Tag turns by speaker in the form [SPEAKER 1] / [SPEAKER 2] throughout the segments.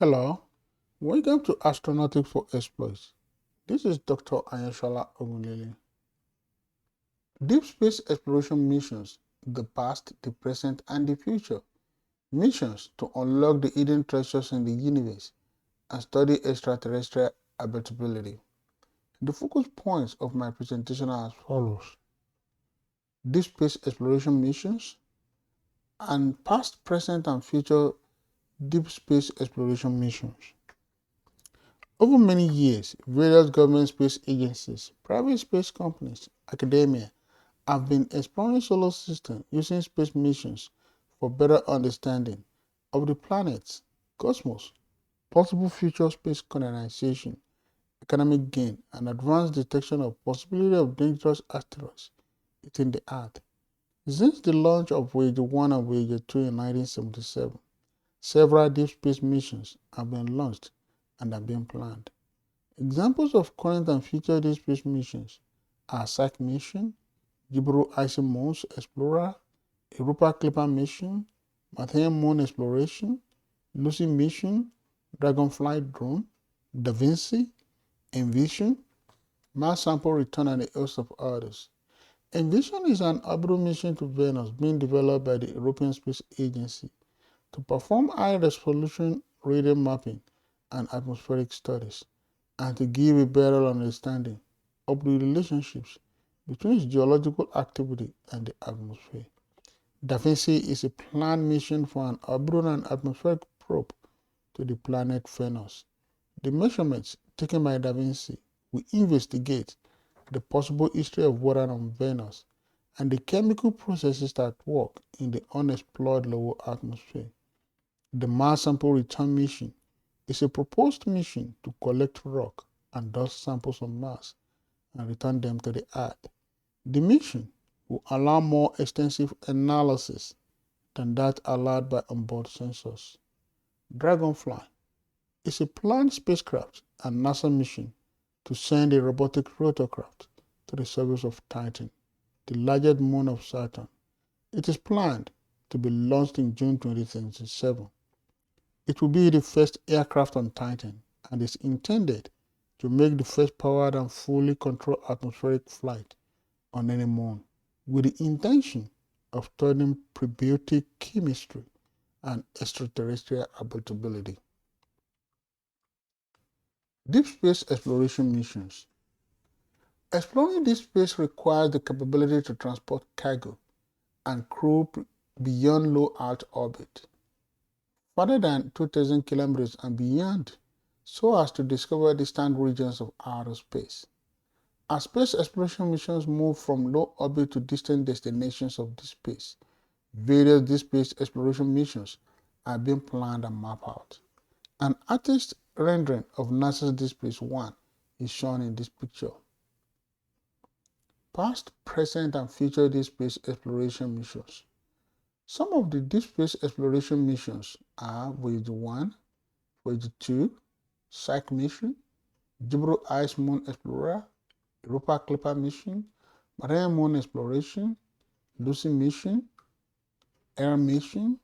[SPEAKER 1] Hello, welcome to Astronautics for Exploits. This is Dr. Ayashala Ogunlele. Deep space exploration missions, the past, the present, and the future. Missions to unlock the hidden treasures in the universe and study extraterrestrial habitability. The focus points of my presentation are as follows. Deep space exploration missions and past, present, and future deep space exploration missions. Over many years, various government space agencies, private space companies, academia have been exploring solar systems using space missions for better understanding of the planets, cosmos, possible future space colonization, economic gain, and advanced detection of possibility of dangerous asteroids hitting the Earth. Since the launch of Voyager 1 and Voyager 2 in 1977, several deep space missions have been launched and are being planned. Examples of current and future deep space missions are Psyche mission, Icy Moons Explorer, Europa Clipper mission, Martian Moon exploration, Lucy mission, dragonfly drone, DAVINCI, EnVision, Mars sample return, and a host of others. EnVision is an orbital mission to Venus being developed by the European Space Agency to perform high-resolution radar mapping and atmospheric studies, and to give a better understanding of the relationships between geological activity and the atmosphere. DAVINCI is a planned mission for an orbital and atmospheric probe to the planet Venus. The measurements taken by DAVINCI will investigate the possible history of water on Venus and the chemical processes that work in the unexplored lower atmosphere. The Mars sample return mission is a proposed mission to collect rock and dust samples on Mars and return them to the Earth. The mission will allow more extensive analysis than that allowed by onboard sensors. Dragonfly is a planned spacecraft and NASA mission to send a robotic rotorcraft to the surface of Titan, the largest moon of Saturn. It is planned to be launched in June 2027. It will be the first aircraft on Titan and is intended to make the first powered and fully controlled atmospheric flight on any moon, with the intention of studying prebiotic chemistry and extraterrestrial habitability. Deep space exploration missions. Exploring deep space requires the capability to transport cargo and crew beyond low Earth orbit, farther than 2,000 kilometers and beyond, so as to discover distant regions of outer space. As space exploration missions move from low orbit to distant destinations of deep space, various deep space exploration missions are being planned and mapped out. An artist rendering of NASA's Deep Space One is shown in this picture. Past, present, and future deep space exploration missions. Some of the deep space exploration missions are Voyager 1, Voyager 2, Psyche mission, Icy Moons Explorer, Europa Clipper mission, Martian Moon exploration, Lucy mission, Air mission,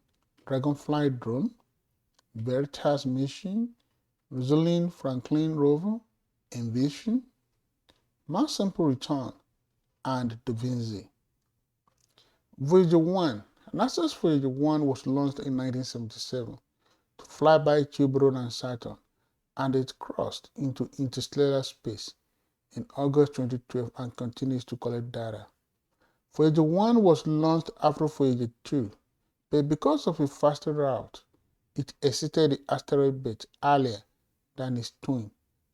[SPEAKER 1] Dragonfly drone, Veritas mission, Rosalind Franklin rover, EnVision, Mars sample return, and DAVINCI. Voyager 1. NASA's Voyager 1 was launched in 1977 to fly by Jupiter and Saturn, and it crossed into interstellar space in August 2012 and continues to collect data. Voyager 1 was launched after Voyager 2, but because of a faster route, it exited the asteroid belt earlier than its twin,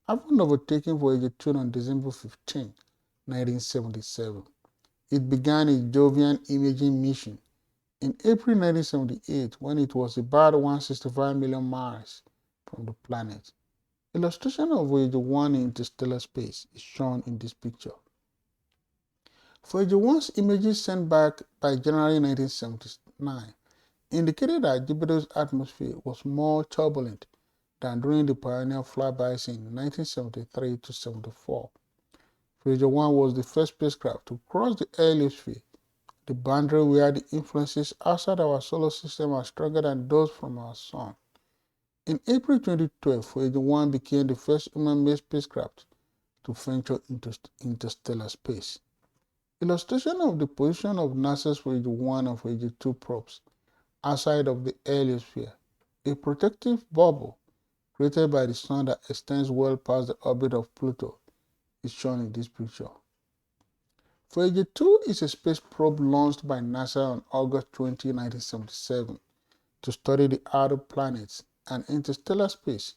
[SPEAKER 1] having overtaken Voyager 2 on December 15, 1977. It began its Jovian imaging mission in April 1978 when it was about 165 million miles from the planet. Illustration of Voyager 1 in interstellar space is shown in this picture. Voyager 1's images sent back by January 1979 indicated that Jupiter's atmosphere was more turbulent than during the Pioneer flybys in 1973 to 74. Voyager 1 was the first spacecraft to cross the heliosphere, the boundary where the influences outside our solar system are stronger than those from our Sun. In April 2012, Voyager 1 became the first human-made spacecraft to venture into interstellar space. Illustration of the position of NASA's Voyager 1 and Voyager 2 probes outside of the heliosphere. A protective bubble created by the sun that extends well past the orbit of Pluto is shown in this picture. Voyager 2 is a space probe launched by NASA on August 20, 1977 to study the outer planets and interstellar space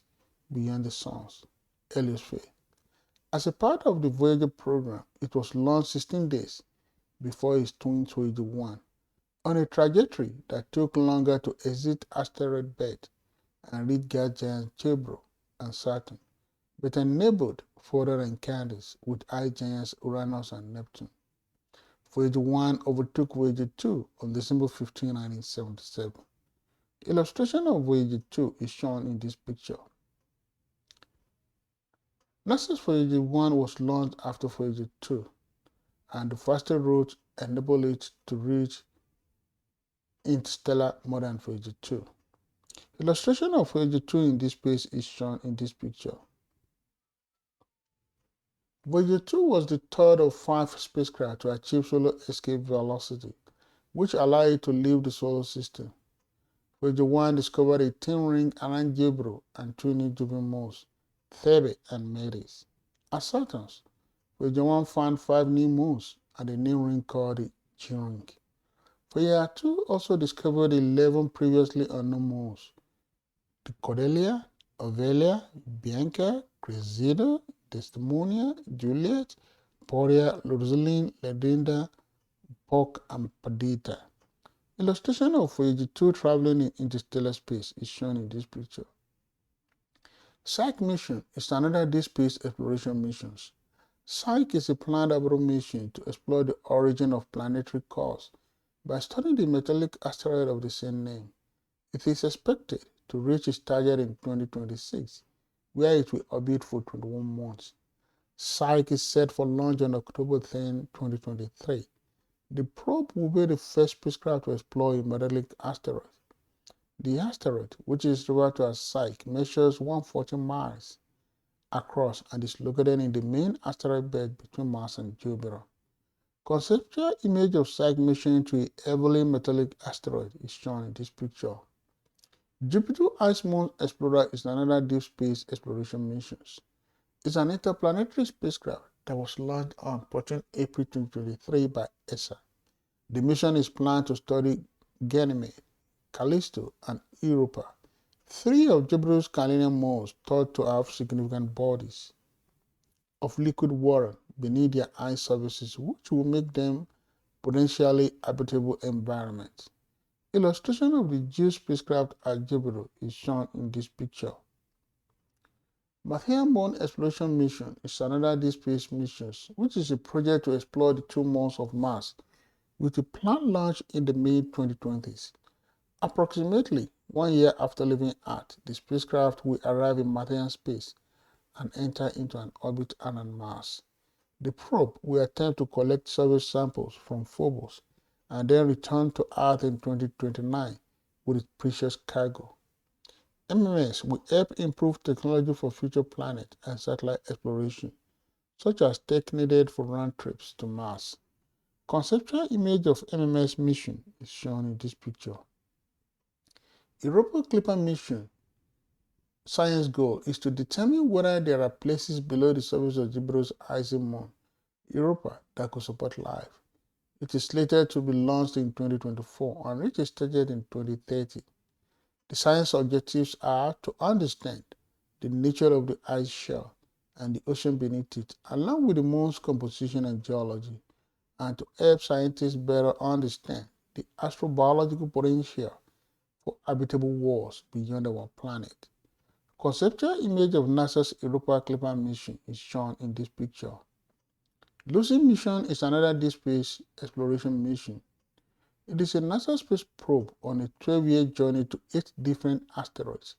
[SPEAKER 1] beyond the sun's heliosphere. As a part of the Voyager program, it was launched 16 days before its twin Voyager 1 on a trajectory that took longer to exit asteroid belt and reach gas giants Jupiter and Saturn, but enabled further encounters with ice giants Uranus and Neptune. Voyager 1 overtook Voyager 2 on December 15, 1977. Illustration of Voyager 2 is shown in this picture. NASA's Voyager 1 was launched after Voyager 2, and the faster route enabled it to reach interstellar more than Voyager 2. Illustration of Voyager 2 in this space is shown in this picture. Voyager 2 was the third of 5 spacecraft to achieve solar escape velocity, which allowed it to leave the solar system. Voyager 1 discovered a thin ring around Jupiter and 2 new Jupiter moons, Thebe and Metis. At Saturn, Voyager 1 found 5 new moons and a new ring called the G-ring. Voyager 2 also discovered 11 previously unknown moons, the Cordelia, Ovelia, Bianca, Cressida, Desdemonia, Juliet, Poria, Rosalind, Ledinda, Puck, and Perdita. Illustration of Voyager 2 traveling in interstellar space is shown in this picture. Psyche mission is another deep space exploration mission. Psyche is a planned orbital mission to explore the origin of planetary cores by studying the metallic asteroid of the same name. It is expected to reach its target in 2026, where it will orbit for 21 months. Psyche is set for launch on October 10, 2023. The probe will be the first spacecraft to explore a metallic asteroid. The asteroid, which is referred to as Psyche, measures 140 miles across and is located in the main asteroid belt between Mars and Jupiter. Conceptual image of Psyche mission to a heavily metallic asteroid is shown in this picture. Jupiter Icy Moons Explorer is another deep space exploration mission. It's an interplanetary spacecraft that was launched on 14 April 2023 by ESA. The mission is planned to study Ganymede, Callisto, and Europa, 3 of Jupiter's Callidian moons thought to have significant bodies of liquid water beneath their ice surfaces, which will make them potentially habitable environments. Illustration of the JUICE spacecraft at Jupiter is shown in this picture. Martian Moon Exploration Mission is another deep space mission, which is a project to explore the 2 moons of Mars, with a planned launch in the mid-2020s. Approximately 1 year after leaving Earth, the spacecraft will arrive in Martian space and enter into an orbit around Mars. The probe will attempt to collect surface samples from Phobos and then return to Earth in 2029 with its precious cargo. MMS will help improve technology for future planet and satellite exploration, such as tech needed for round trips to Mars. Conceptual image of MMS mission is shown in this picture. Europa Clipper mission science goal is to determine whether there are places below the surface of Jupiter's icy moon, Europa, that could support life. It is slated to be launched in 2024 and reach its target in 2030. The science objectives are to understand the nature of the ice shell and the ocean beneath it, along with the moon's composition and geology, and to help scientists better understand the astrobiological potential for habitable worlds beyond our planet. Conceptual image of NASA's Europa Clipper mission is shown in this picture. Lucy mission is another deep space exploration mission. It is a NASA space probe on a 12-year journey to 8 different asteroids,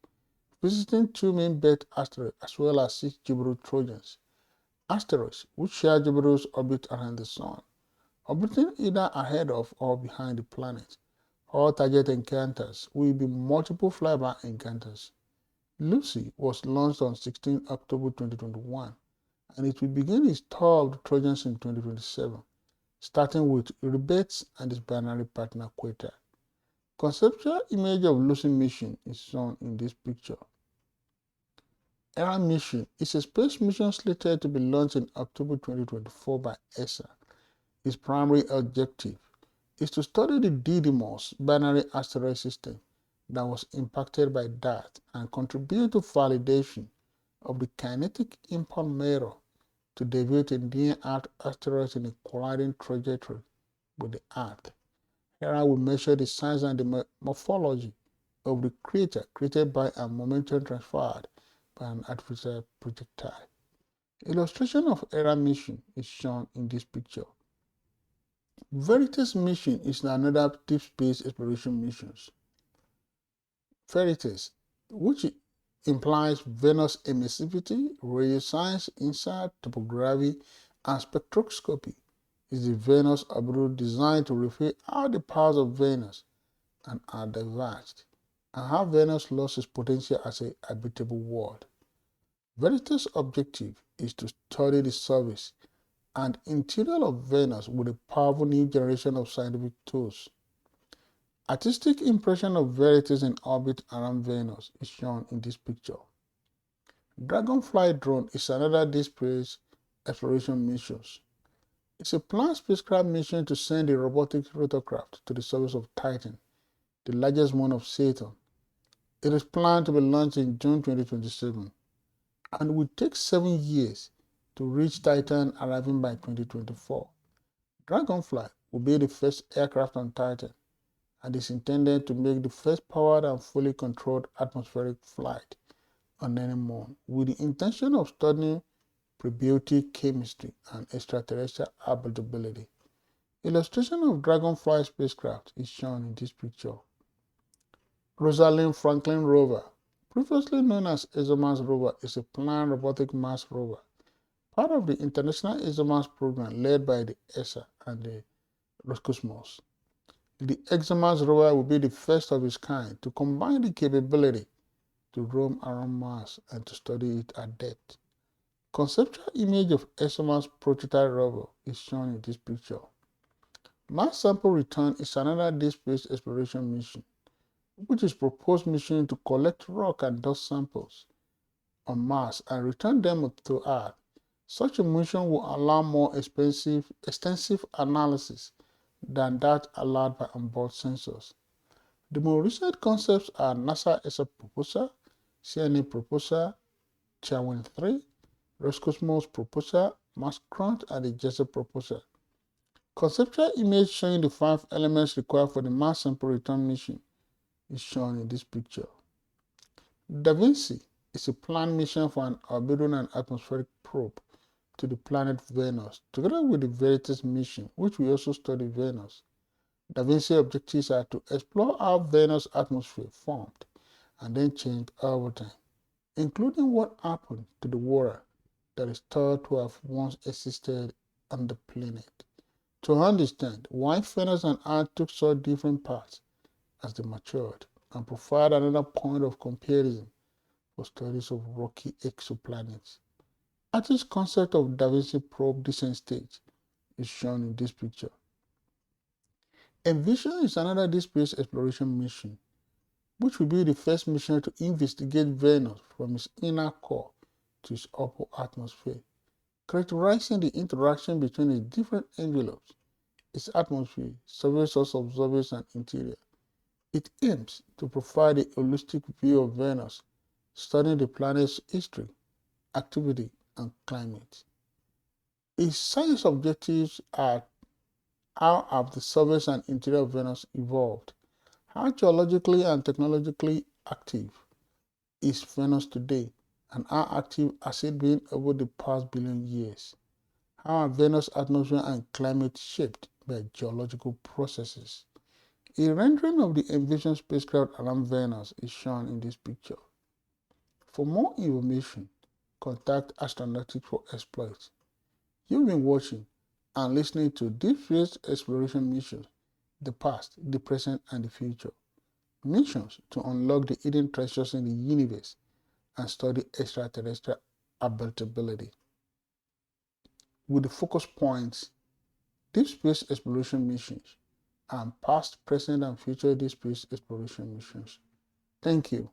[SPEAKER 1] visiting 2 main belt asteroids as well as 6 Jupiter Trojans. Asteroids which share Jupiter's orbit around the Sun, orbiting either ahead of or behind the planet. All target encounters will be multiple flyby encounters. Lucy was launched on 16 October 2021, and it will begin its tour of the Trojans in 2027, starting with Rebets and its binary partner Queta. Conceptual image of Lucy mission is shown in this picture. ERA mission is a space mission slated to be launched in October 2024 by ESA. Its primary objective is to study the Didymos binary asteroid system that was impacted by that and contribute to validation of the kinetic impulse mirror to deviate a near-Earth asteroid in a colliding trajectory with the Earth. Here will measure the size and the morphology of the crater created by a momentum transferred by an artificial projectile. Illustration of ERA mission is shown in this picture. Veritas mission is another deep space exploration mission. Veritas, which implies Venus emissivity, radio science, INSAT, topography, and spectroscopy, is the Venus orbital designed to reveal how the powers of Venus and are diverged, and how Venus lost its potential as a habitable world. Veritas' objective is to study the surface and interior of Venus with a powerful new generation of scientific tools. Artistic impression of Veritas in orbit around Venus is shown in this picture. Dragonfly drone is another deep space exploration mission. It's a planned spacecraft mission to send a robotic rotorcraft to the surface of Titan, the largest moon of Saturn. It is planned to be launched in June 2027 and will take 7 years to reach Titan, arriving by 2024. Dragonfly will be the first aircraft on Titan and is intended to make the first powered and fully controlled atmospheric flight on any moon, with the intention of studying prebiotic chemistry and extraterrestrial habitability. Illustration of Dragonfly spacecraft is shown in this picture. Rosalind Franklin rover, previously known as ExoMars rover, is a planned robotic Mars rover, part of the International ExoMars program led by the ESA and the Roscosmos. The ExoMars rover will be the first of its kind to combine the capability to roam around Mars and to study it at depth. Conceptual image of ExoMars prototype rover is shown in this picture. Mars sample return is another deep space exploration mission, which is proposed mission to collect rock and dust samples on Mars and return them to Earth. Such a mission will allow more extensive analysis than that allowed by onboard sensors. The more recent concepts are NASA ESA proposal, CNA proposal, Chawin 3, Roscosmos proposal, Mars Crunch, and the JESA proposal. Conceptual image showing the 5 elements required for the Mars sample return mission is shown in this picture. DAVINCI is a planned mission for an orbital and atmospheric probe to the planet Venus, together with the Veritas mission, which will also study Venus. DAVINCI objectives are to explore how Venus' atmosphere formed and then changed over time, including what happened to the water that is thought to have once existed on the planet, to understand why Venus and Earth took such different paths as they matured, and provide another point of comparison for studies of rocky exoplanets. Artist's concept of DAVINCI probe descent stage is shown in this picture. EnVision is another deep space exploration mission, which will be the first mission to investigate Venus from its inner core to its upper atmosphere, characterizing the interaction between its different envelopes, its atmosphere, surface of surface, and interior. It aims to provide a holistic view of Venus, studying the planet's history, activity, and climate. Its science objectives are: how have the surface and interior of Venus evolved? How geologically and technologically active is Venus today, and how active has it been over the past billion years? How are Venus' atmosphere and climate shaped by geological processes? A rendering of the EnVision spacecraft around Venus is shown in this picture. For more information, contact Astronautics for Exploits. You've been watching and listening to Deep Space Exploration Missions, the past, the present, and the future. Missions to unlock the hidden treasures in the universe and study extraterrestrial habitability. With the focus points, deep space exploration missions, and past, present, and future deep space exploration missions. Thank you.